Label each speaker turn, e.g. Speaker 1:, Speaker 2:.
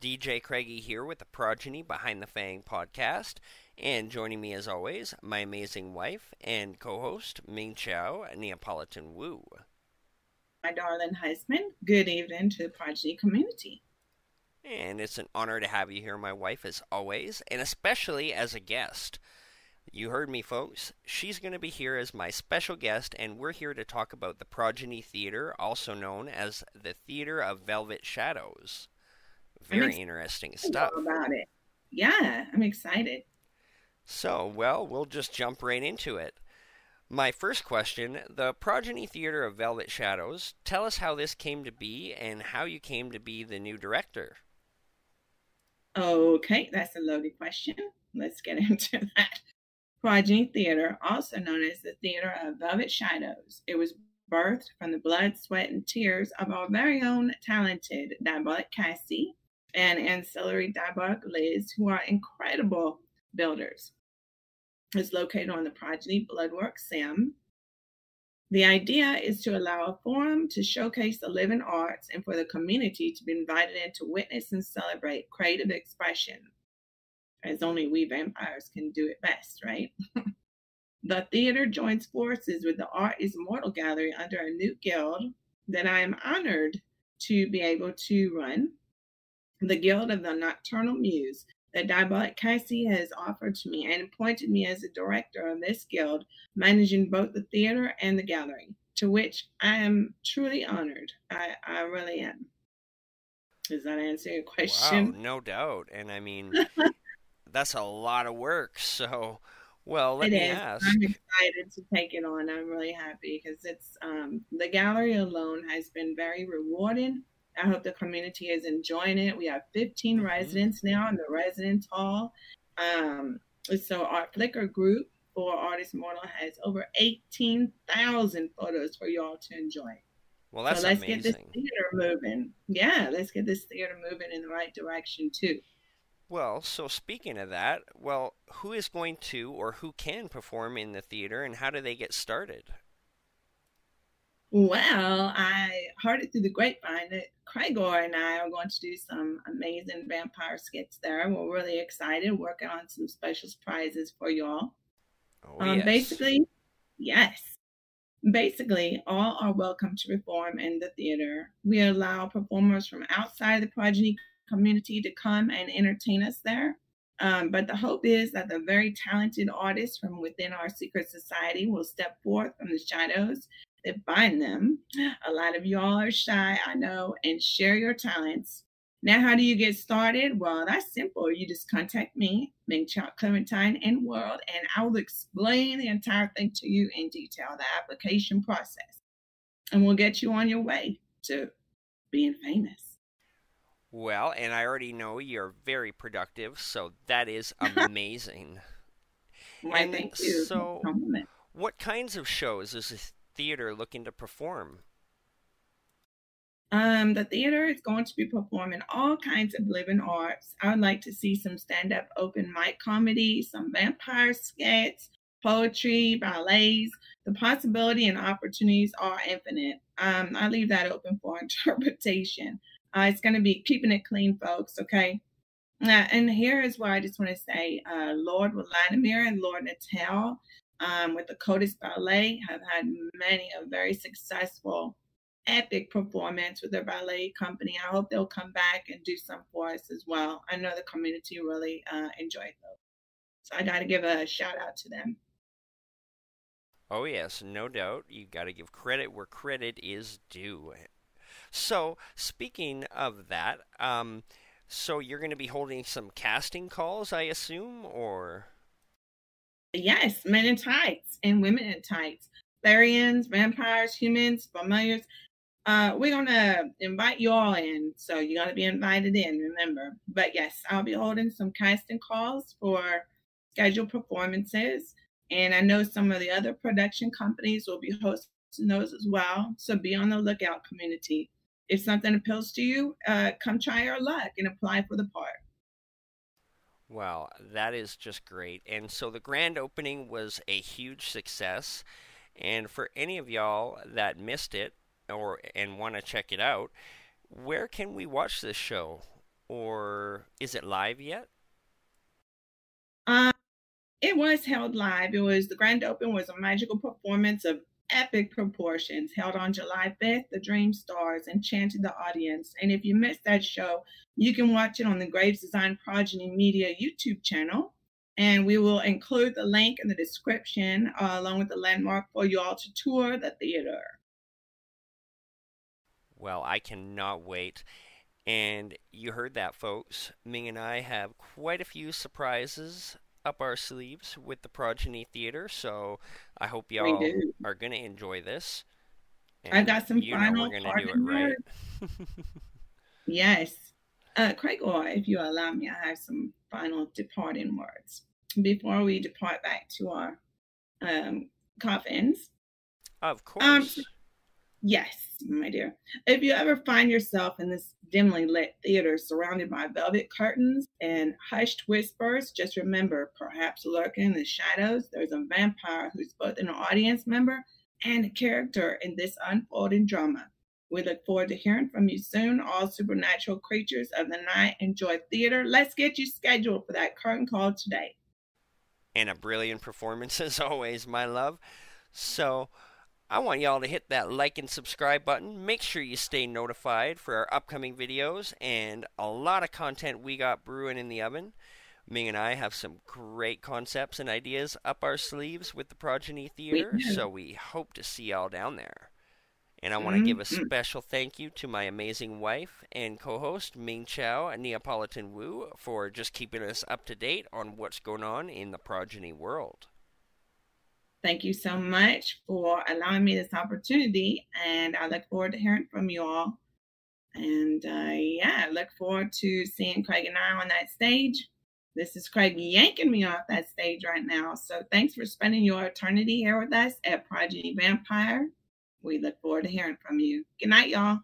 Speaker 1: DJ CraigE here with the Progeny Behind the Fang podcast, and joining me as always, my amazing wife and co-host Ming Xiao, Neopolitan Woo.
Speaker 2: My darling husband, good evening to the Progeny community.
Speaker 1: And it's an honor to have you here, my wife, as always, and especially as a guest. You heard me, folks. She's going to be here as my special guest, and we're here to talk about the Progeny Theater, also known as the Theater of Velvet Shadows. Very interesting stuff.
Speaker 2: About it. Yeah, I'm excited.
Speaker 1: So, well, we'll just jump right into it. My first question, the Progeny Theater of Velvet Shadows, tell us how this came to be and how you came to be the new director.
Speaker 2: Okay, that's a loaded question. Let's get into that. Progeny Theater, also known as the Theater of Velvet Shadows. It was birthed from the blood, sweat, and tears of our very own talented Diabolic Cassie and ancillary Diabolic Liz, who are incredible builders. It's located on the Progeny Bloodwork Sim. The idea is to allow a forum to showcase the living arts and for the community to be invited in to witness and celebrate creative expression, as only we vampires can do it best, right? The theater joins forces with the Art is Immortal Gallery under a new guild that I am honored to be able to run, the Guild of the Nocturnal Muse, that Diabolic Cassie has offered to me and appointed me as the director of this guild, managing both the theater and the gallery, to which I am truly honored. I really am. Does that answer your question?
Speaker 1: Wow, no doubt. And I mean, that's a lot of work. So, well, let me ask.
Speaker 2: I'm excited to take it on. I'm really happy because it's the gallery alone has been very rewarding. I hope the community is enjoying it. We have 15 residents now in the residence hall. So our Flickr group for Artist Mortal has over 18,000 photos for y'all to enjoy.
Speaker 1: Well, that's
Speaker 2: so let's
Speaker 1: amazing.
Speaker 2: Get this theater moving. Yeah, let's get this theater moving in the right direction too.
Speaker 1: Well, so speaking of that, well, who is going to or who can perform in the theater and how do they get started?
Speaker 2: Well, I heard it through the grapevine that CraigE and I are going to do some amazing vampire skits there. We're really excited, working on some special prizes for y'all.
Speaker 1: Yes.
Speaker 2: Basically, all are welcome to perform in the theater. We allow performers from outside the Progeny community to come and entertain us there. But the hope is that the very talented artists from within our secret society will step forth from the shadows that bind them. A lot of y'all are shy, I know, and share your talents. Now, how do you get started? Well, that's simple. You just contact me, Ming Clementine and World, and I will explain the entire thing to you in detail, the application process. And we'll get you on your way to being famous.
Speaker 1: Well, and I already know you're very productive, so that is amazing.
Speaker 2: Why, thank you.
Speaker 1: So, what kinds of shows is this theater looking to perform?
Speaker 2: The theater is going to be performing all kinds of living arts. I would like to see some stand-up open mic comedy, some vampire skits, poetry, ballets. The possibility and opportunities are infinite. I leave that open for interpretation. It's going to be keeping it clean, folks, okay? And here is where I just want to say, Lord Vladimir and Lord Natal with the Codis Ballet have had many a very successful, epic performance with their ballet company. I hope they'll come back and do some for us as well. I know the community really enjoyed those. So I got to give a shout out to them.
Speaker 1: Oh, yes, no doubt. You got to give credit where credit is due. So, speaking of that, so you're going to be holding some casting calls, I assume, or?
Speaker 2: Yes, men in tights and women in tights. Therians, vampires, humans, familiars. We're going to invite you all in, so you're going to be invited in, remember. But yes, I'll be holding some casting calls for scheduled performances, and I know some of the other production companies will be hosting those as well, so be on the lookout, community. If something appeals to you, come try your luck and apply for the part.
Speaker 1: Wow, that is just great. And so the grand opening was a huge success. And for any of y'all that missed it and want to check it out, where can we watch this show? or is it live yet?
Speaker 2: Uh, it was held live. It was the grand open was a magical performance of epic proportions held on July 5th. The Dream Stars enchanted the audience. And if you missed that show, you can watch it on the Graves Design Progeny Media YouTube channel. And we will include the link in the description along with the landmark for you all to tour the theater.
Speaker 1: Well, I cannot wait. And you heard that, folks. Ming and I have quite a few surprises up our sleeves with the Progeny Theater, so I hope
Speaker 2: We
Speaker 1: y'all
Speaker 2: do.
Speaker 1: are going to enjoy this.
Speaker 2: I
Speaker 1: And
Speaker 2: got some
Speaker 1: you know we're
Speaker 2: final
Speaker 1: going to do it
Speaker 2: parting
Speaker 1: right.
Speaker 2: words. Yes. CraigE, or if you allow me, I have some final departing words before we depart back to our coffins.
Speaker 1: Of
Speaker 2: Um,
Speaker 1: course.
Speaker 2: yes, my dear. If you ever find yourself in this dimly lit theater surrounded by velvet curtains and hushed whispers, just remember, perhaps lurking in the shadows, there's a vampire who's both an audience member and a character in this unfolding drama. We look forward to hearing from you soon. All supernatural creatures of the night enjoy theater. Let's get you scheduled for that curtain call today.
Speaker 1: And a brilliant performance as always, my love. So, I want y'all to hit that like and subscribe button. Make sure you stay notified for our upcoming videos and a lot of content we got brewing in the oven. Ming and I have some great concepts and ideas up our sleeves with the Progeny
Speaker 2: We
Speaker 1: Theater,
Speaker 2: do.
Speaker 1: so we hope to see y'all down there. And I want to give a
Speaker 2: Mm-hmm.
Speaker 1: special thank you to my amazing wife and co-host Ming Xiao and Neopolitan Wu for just keeping us up to date on what's going on in the Progeny world.
Speaker 2: Thank you so much for allowing me this opportunity, and I look forward to hearing from you all. And yeah, I look forward to seeing CraigE and I on that stage. This is CraigE yanking me off that stage right now. So thanks for spending your eternity here with us at Progeny Vampire. We look forward to hearing from you. Good night, y'all.